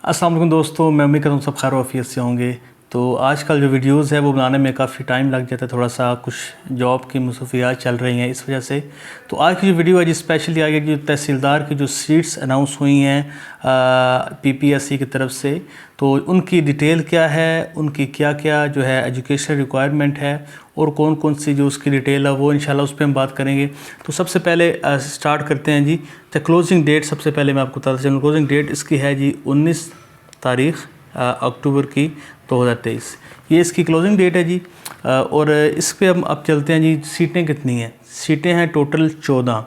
अस्सलाम वालेकुम दोस्तों, मैं उम्मीद करता हूँ सब खैर वाफियत से होंगे। तो आजकल जो वीडियोस है वो बनाने में काफ़ी टाइम लग जाता है, थोड़ा सा कुछ जॉब की मसरूफियात चल रही हैं इस वजह से। तो आज की जो वीडियो है जी स्पेशली आगे जो तहसीलदार की जो सीट्स अनाउंस हुई हैं पीपीएससी की तरफ से, तो उनकी डिटेल क्या है, उनकी क्या क्या जो है एजुकेशनल रिक्वायरमेंट है और कौन कौन सी जो उसकी डिटेल है वो इंशाल्लाह उस पर हम बात करेंगे। तो सबसे पहले स्टार्ट करते हैं जी। तो क्लोजिंग डेट सबसे पहले मैं आपको बताता चलूँ। क्लोजिंग डेट इसकी है जी 19 तारीख़ अक्टूबर की 2023, ये इसकी क्लोजिंग डेट है जी। और इस पे हम अब चलते हैं जी। सीटें कितनी हैं? सीटें हैं टोटल 14,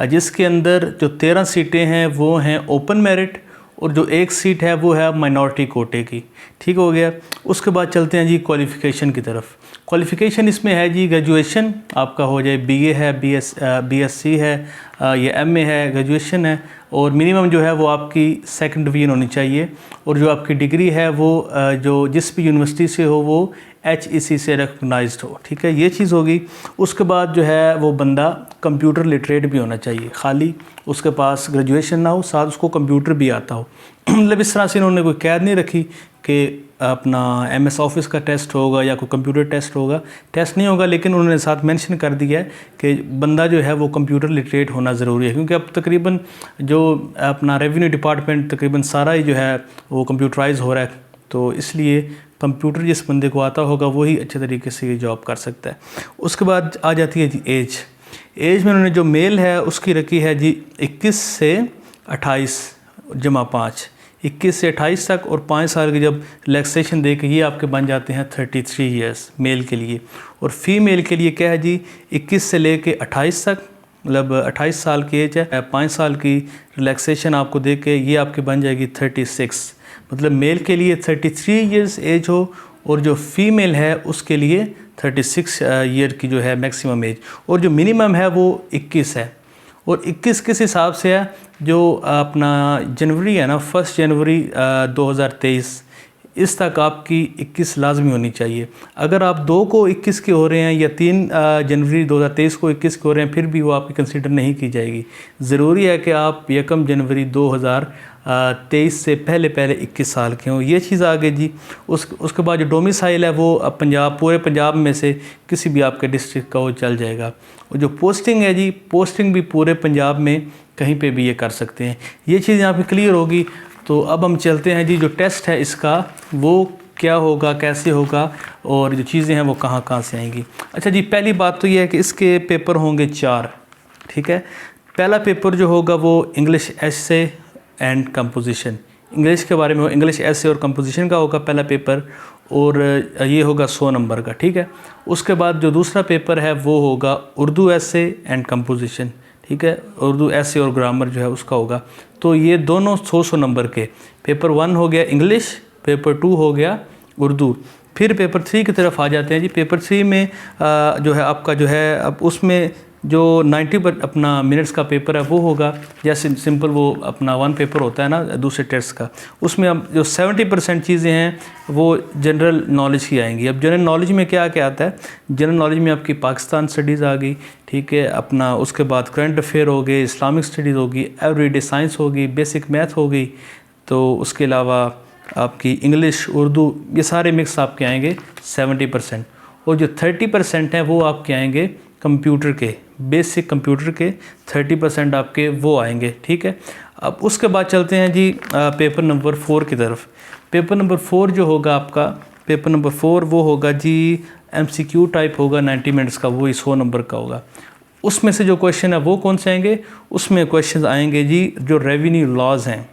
जिसके अंदर जो 13 सीटें हैं वो हैं ओपन मेरिट और जो एक सीट है वो है माइनॉरिटी कोटे की। ठीक हो गया। उसके बाद चलते हैं जी क्वालिफ़िकेशन की तरफ। क्वालिफ़िकेशन इसमें है जी ग्रेजुएशन आपका हो जाए, बीए है, बीएससी है या एमए है, ग्रेजुएशन है, और मिनिमम जो है वो आपकी सेकंड डिवीज़न होनी चाहिए, और जो आपकी डिग्री है वो जो जिस भी यूनिवर्सिटी से हो वो HEC से रिकगनाइज्ड हो। ठीक है, ये चीज़ होगी। उसके बाद जो है वो बंदा कंप्यूटर लिटरेट भी होना चाहिए, खाली उसके पास ग्रेजुएशन ना हो, साथ उसको कंप्यूटर भी आता हो। मतलब इस तरह से इन्होंने कोई कैद नहीं रखी कि अपना MS ऑफिस का टेस्ट होगा या कोई कंप्यूटर टेस्ट होगा। टेस्ट नहीं होगा, लेकिन उन्होंने साथ मेंशन कर दिया है कि बंदा जो है वो कंप्यूटर लिटरेट होना ज़रूरी है, क्योंकि अब तकरीबन जो अपना रेवेन्यू डिपार्टमेंट तकरीबन सारा ही जो है वो कंप्यूटराइज हो रहा है। तो इसलिए कंप्यूटर जिस बंदे को आता होगा वही अच्छे तरीके से ये जॉब कर सकता है। उसके बाद आ जाती है जी एज। एज में उन्होंने जो मेल है उसकी रखी है जी 21 से 28 जमा 5, 21 से 28 तक, और 5 साल की जब रिलैक्सेशन दे के ये आपके बन जाते हैं 33 ईयर्स मेल के लिए। और फीमेल के लिए क्या है जी 21 से ले कर 28 तक, मतलब 28 साल की एज है, 5 साल की रिलैक्सेशन आपको दे के ये आपके बन जाएगी 36। मतलब मेल के लिए 33 ईयर्स एज हो और जो फीमेल है उसके लिए 36 ईयर की जो है मैक्सिमम एज, और जो मिनिमम है वो 21 है। और 21 किस हिसाब से है? जो अपना जनवरी है ना, 1 जनवरी 2023 इस तक आपकी 21 लाजमी होनी चाहिए। अगर आप 2 को 21 के हो रहे हैं या 3 जनवरी 2023 को 21 के हो रहे हैं फिर भी वो आपकी कंसीडर नहीं की जाएगी। ज़रूरी है कि आप 1 जनवरी 2023 से पहले 21 साल के हों। ये चीज़ आ गई जी। उसके बाद जो डोमिसाइल है वो पंजाब, पूरे पंजाब में से किसी भी आपके डिस्ट्रिक्ट का वो चल जाएगा। और जो पोस्टिंग है जी, पोस्टिंग भी पूरे पंजाब में कहीं पे भी ये कर सकते हैं। ये चीज़ यहाँ पे क्लियर होगी। तो अब हम चलते हैं जी, जो टेस्ट है इसका वो क्या होगा, कैसे होगा, और जो चीज़ें हैं वो कहाँ कहाँ से आएंगी। अच्छा जी, पहली बात तो ये है कि इसके पेपर होंगे 4। ठीक है, पहला पेपर जो होगा वो English essay and composition, English के बारे में हो, इंग्लिश एसे और कंपोजिशन का होगा पहला पेपर, और ये होगा 100 नंबर का। ठीक है, उसके बाद जो दूसरा पेपर है वो होगा उर्दू एसे एंड कंपोजिशन। ठीक है, उर्दू एसे और ग्रामर जो है उसका होगा। तो ये दोनों 100 नंबर के। पेपर 1 हो गया इंग्लिश, पेपर 2 हो गया उर्दू। फिर पेपर 3 की तरफ आ जाते हैं जी। पेपर 3 में जो है आपका जो है अब उसमें जो 90 पर अपना मिनट्स का पेपर है वो होगा। जैसे सिंपल वो अपना 1 पेपर होता है ना दूसरे टेस्ट का, उसमें अब जो 70% चीज़ें हैं वो जनरल नॉलेज की आएंगी। अब जनरल नॉलेज में क्या क्या आता है? जनरल नॉलेज में आपकी पाकिस्तान स्टडीज़ आ गई। ठीक है, अपना उसके बाद करंट अफेयर हो गए, इस्लामिक स्टडीज़ होगी, एवरीडे साइंस होगी, बेसिक मैथ हो गई। तो उसके अलावा आपकी इंग्लिश, उर्दू, ये सारे मिक्स आपके आएंगे 70%। और जो 30% हैं वो आपके आएंगे कंप्यूटर के, बेसिक कंप्यूटर के 30% आपके वो आएंगे। ठीक है, अब उसके बाद चलते हैं जी पेपर नंबर 4 की तरफ। पेपर नंबर 4 जो होगा आपका, पेपर नंबर 4 वो होगा जी MCQ टाइप होगा, 90 मिनट्स का, वही 100 नंबर का होगा। उसमें से जो क्वेश्चन है वो कौन से आएंगे? उसमें क्वेश्चन आएंगे जी जो रेवेन्यू लॉज हैं,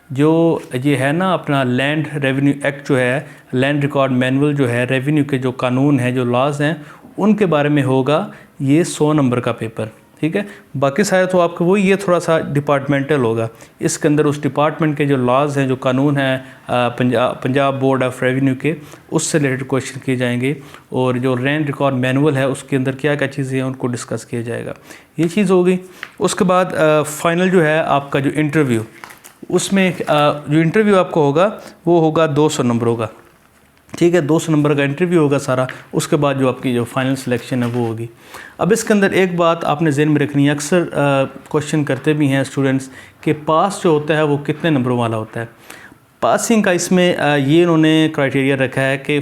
जो ये है ना अपना लैंड रेवेन्यू एक्ट जो है, लैंड रिकॉर्ड मैनुअल जो है, रेवेन्यू के जो कानून हैं, जो लॉज हैं, उनके बारे में होगा ये 100 नंबर का पेपर। ठीक है, बाकी सारे तो आपको वही, ये थोड़ा सा डिपार्टमेंटल होगा। इसके अंदर उस डिपार्टमेंट के जो लॉज हैं, जो कानून हैं पंजाब बोर्ड ऑफ रेवेन्यू के, उससे रिलेटेड क्वेश्चन किए जाएंगे। और जो लैंड रिकॉर्ड मैनुअल है उसके अंदर क्या क्या चीज़ें हैं उनको डिस्कस किया जाएगा। ये चीज़ होगी। उसके बाद फाइनल जो है आपका जो इंटरव्यू, उसमें जो इंटरव्यू आपको होगा वो होगा 200 नंबरों का। ठीक है, 200 नंबर का इंटरव्यू होगा सारा। उसके बाद जो आपकी जो फाइनल सिलेक्शन है वो होगी। अब इसके अंदर एक बात आपने ज़हन में रखनी है, अक्सर क्वेश्चन करते भी हैं स्टूडेंट्स कि पास जो होता है वो कितने नंबरों वाला होता है। पासिंग का इसमें ये इन्होंने क्राइटेरिया रखा है कि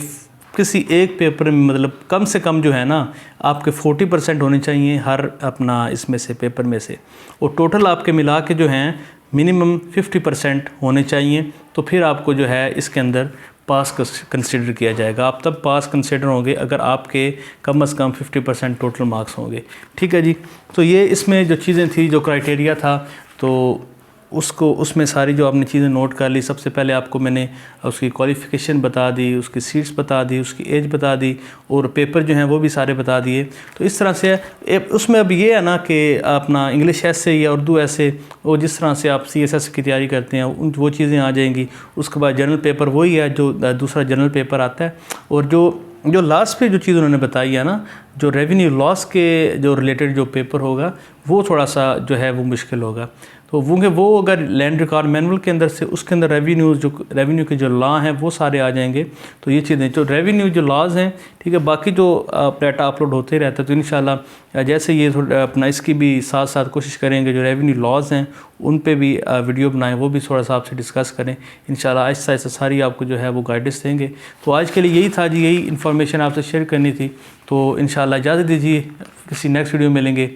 किसी एक पेपर में मतलब कम से कम जो है ना आपके 40% होने चाहिए हर अपना इसमें से पेपर में से, और टोटल आपके मिला के जो हैं मिनिमम 50% होने चाहिए, तो फिर आपको जो है इसके अंदर पास कंसिडर किया जाएगा। आप तब पास कंसिडर होंगे अगर आपके कम से कम 50% टोटल मार्क्स होंगे। ठीक है जी। तो ये इसमें जो चीज़ें थी, जो क्राइटेरिया था, तो उसमें सारी जो आपने चीज़ें नोट कर ली। सबसे पहले आपको मैंने उसकी क्वालिफ़िकेशन बता दी, उसकी सीट्स बता दी, उसकी एज बता दी, और पेपर जो हैं वो भी सारे बता दिए। तो इस तरह से उसमें अब ये है ना कि अपना इंग्लिश ऐसे या उर्दू ऐसे, वो जिस तरह से आप CSS की तैयारी करते हैं वो चीज़ें आ जाएंगी। उसके बाद जनरल पेपर वही है जो दूसरा जनरल पेपर आता है। और जो लास्ट पे जो चीज़ उन्होंने बताई है ना, जो रेवेन्यू लॉस के जो रिलेटेड जो पेपर होगा वो थोड़ा सा जो है वो मुश्किल होगा। तो वो अगर लैंड रिकॉर्ड मैनुअल के अंदर से उसके अंदर रेवेन्यू के जो लॉ हैं वो सारे आ जाएंगे। तो ये चीज़ें जो रेवेन्यू जो लॉज हैं, ठीक है, बाकी जो डाटा अपलोड होते रहता है, तो इंशाल्लाह जैसे ये अपना इसकी भी साथ साथ कोशिश करेंगे जो रेवेन्यू लॉज हैं उन पे भी वीडियो बनाएं, वो भी थोड़ा सा आपसे डिस्कस करें। इंशाल्लाह आहिस्ता आहिस्ता सारी आपको जो है वो गाइडेंस देंगे। तो आज के लिए यही था जी, यही इन्फॉर्मेशन आपसे शेयर करनी थी। तो इंशाल्लाह इजाज़त दीजिए, किसी नेक्स्ट वीडियो में मिलेंगे।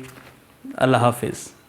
अल्लाह हाफिज़।